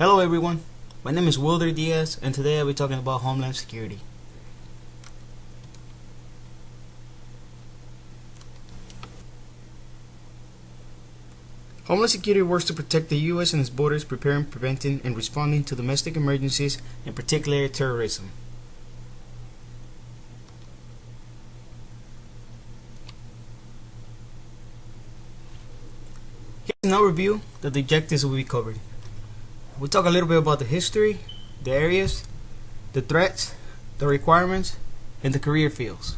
Hello everyone, my name is Wilder Diaz and today I'll be talking about homeland security. Homeland security works to protect the U.S. and its borders, preparing, preventing, and responding to domestic emergencies, in particular terrorism. Here's an overview of the objectives will be covered. We'll talk a little bit about the history, the areas, the threats, the requirements, and the career fields.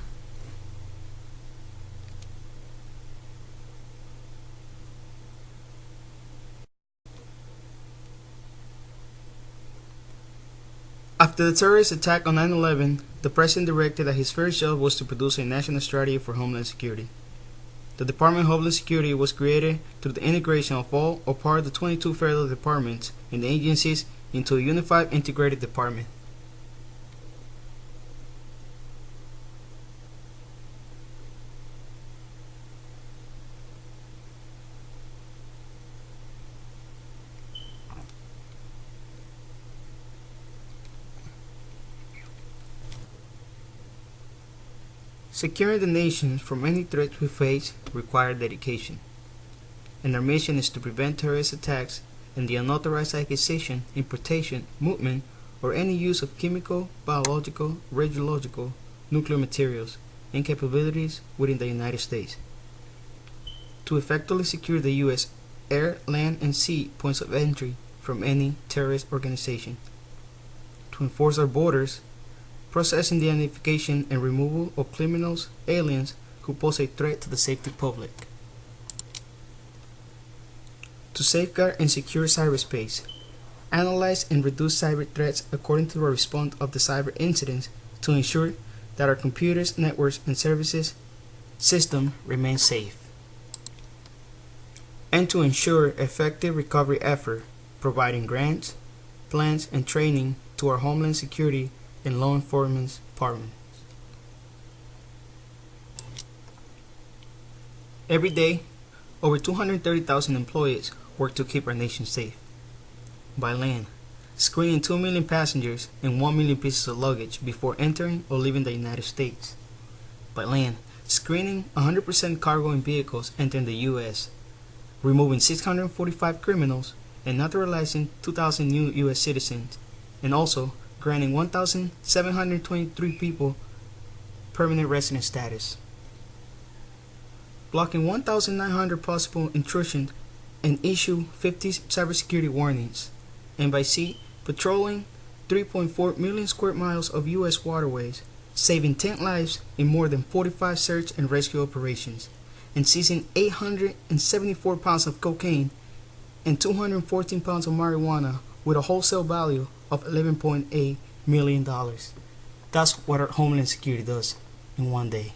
After the terrorist attack on 9/11, the President directed that his first job was to produce a national strategy for Homeland Security. The Department of Homeland Security was created through the integration of all or part of the 22 federal departments and agencies into a unified integrated department. Securing the nation from any threats we face requires dedication, and our mission is to prevent terrorist attacks and the unauthorized acquisition, importation, movement, or any use of chemical, biological, radiological, nuclear materials and capabilities within the United States. To effectively secure the U.S. air, land, and sea points of entry from any terrorist organization. To enforce our borders, processing the identification and removal of criminals, aliens who pose a threat to the safety public. To safeguard and secure cyberspace, analyze and reduce cyber threats according to the response of the cyber incidents to ensure that our computers, networks, and services system remain safe. And to ensure effective recovery effort, providing grants, plans, and training to our Homeland Security and law enforcement departments. Every day, over 230,000 employees work to keep our nation safe. By land, screening 2 million passengers and 1 million pieces of luggage before entering or leaving the United States. By land, screening 100% cargo in vehicles entering the U.S., removing 645 criminals and naturalizing 2,000 new U.S. citizens, and also granting 1,723 people permanent resident status, blocking 1,900 possible intrusions and issue 50 cybersecurity warnings, and by sea, patrolling 3.4 million square miles of U.S. waterways, saving 10 lives in more than 45 search and rescue operations, and seizing 874 pounds of cocaine and 214 pounds of marijuana with a wholesale value of $11.8 million. That's what our Homeland Security does in one day.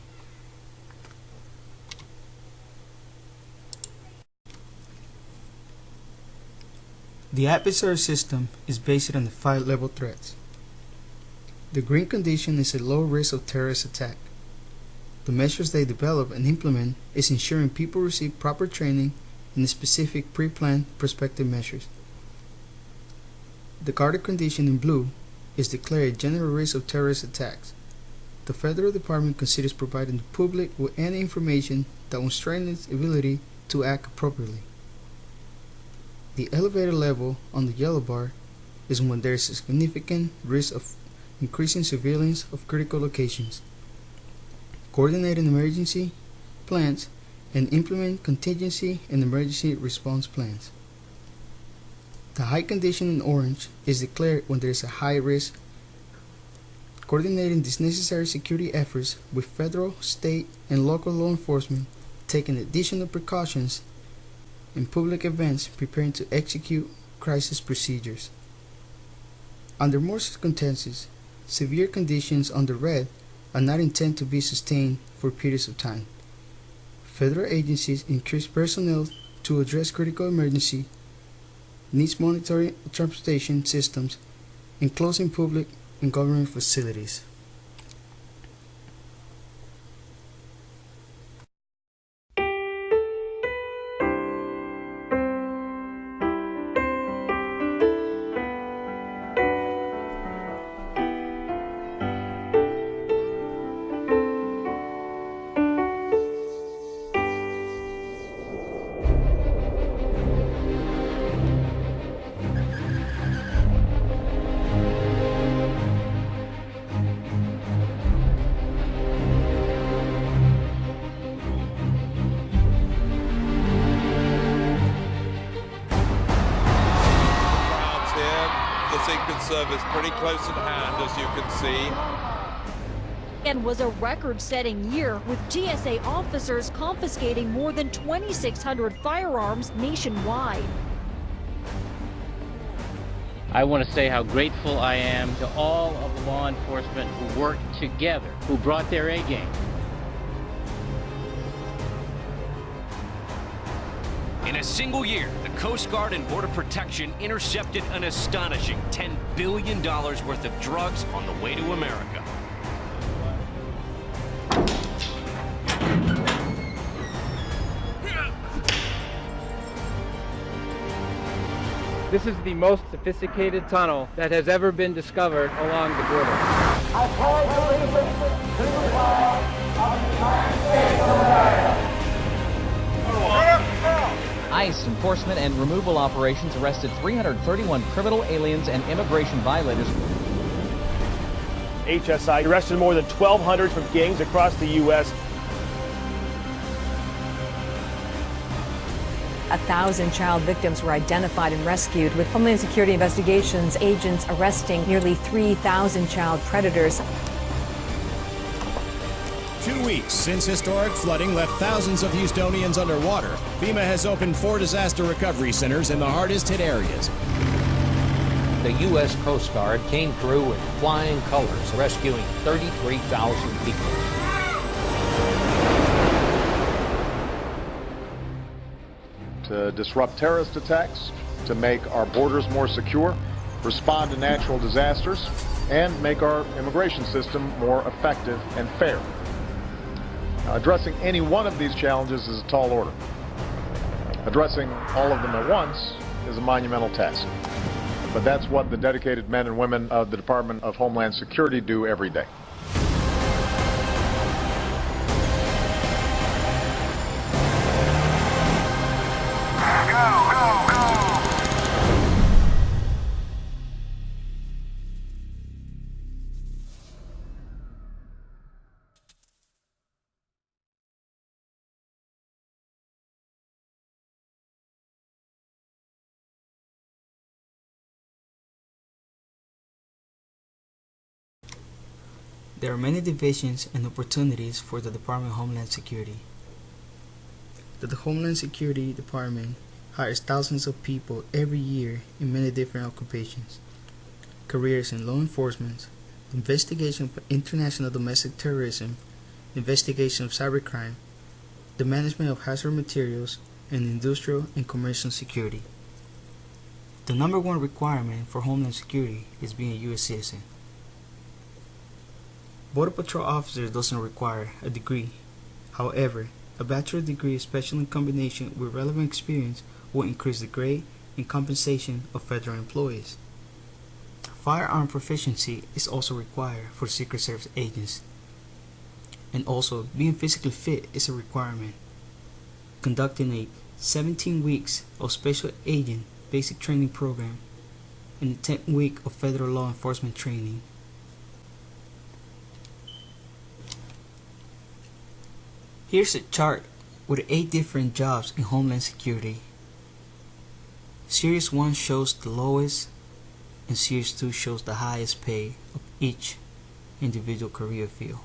The adversary system is based on the 5-level threats. The green condition is a low risk of terrorist attack. The measures they develop and implement is ensuring people receive proper training and specific pre-planned prospective measures. The guarded condition in blue is declared a general risk of terrorist attacks. The federal department considers providing the public with any information that will strengthen its ability to act appropriately. The elevated level on the yellow bar is when there is a significant risk of increasing surveillance of critical locations, coordinating emergency plans, and implement contingency and emergency response plans. The high condition in orange is declared when there is a high risk, coordinating these necessary security efforts with federal, state, and local law enforcement, taking additional precautions in public events, preparing to execute crisis procedures. Under more circumstances, severe conditions under red are not intended to be sustained for periods of time. Federal agencies increase personnel to address critical emergency needs, monitoring transportation systems, and closing public and government facilities. service pretty close at hand, as you can see. And was a record-setting year, with GSA officers confiscating more than 2,600 firearms nationwide. I want to say how grateful I am to all of the law enforcement who worked together, who brought their A game. In a single year, the Coast Guard and Border Protection intercepted an astonishing $10 billion worth of drugs on the way to America. This is the most sophisticated tunnel that has ever been discovered along the border. I pledge allegiance to the flag of the United States of America. ICE enforcement and removal operations arrested 331 criminal aliens and immigration violators. HSI arrested more than 1,200 from gangs across the U.S. 1,000 child victims were identified and rescued, with Homeland Security Investigations agents arresting nearly 3,000 child predators. 2 weeks since historic flooding left thousands of Houstonians underwater, FEMA has opened 4 disaster recovery centers in the hardest hit areas. The U.S. Coast Guard came through in flying colors, rescuing 33,000 people. To disrupt terrorist attacks, to make our borders more secure, respond to natural disasters, and make our immigration system more effective and fair. Now, addressing any one of these challenges is a tall order. Addressing all of them at once is a monumental task. But that's what the dedicated men and women of the Department of Homeland Security do every day. There are many divisions and opportunities for the Department of Homeland Security. The Homeland Security Department hires thousands of people every year in many different occupations. Careers in law enforcement, investigation of international domestic terrorism, investigation of cybercrime, the management of hazard materials, and industrial and commercial security. The number one requirement for Homeland Security is being a U.S. citizen. Border Patrol officers doesn't require a degree. However, a bachelor's degree, especially in combination with relevant experience, will increase the grade and compensation of federal employees. Firearm proficiency is also required for Secret Service agents. And also, being physically fit is a requirement. Conducting a 17 weeks of special agent basic training program and a 10 week of federal law enforcement training. Here's a chart with 8 different jobs in Homeland Security. Series 1 shows the lowest and Series 2 shows the highest pay of each individual career field.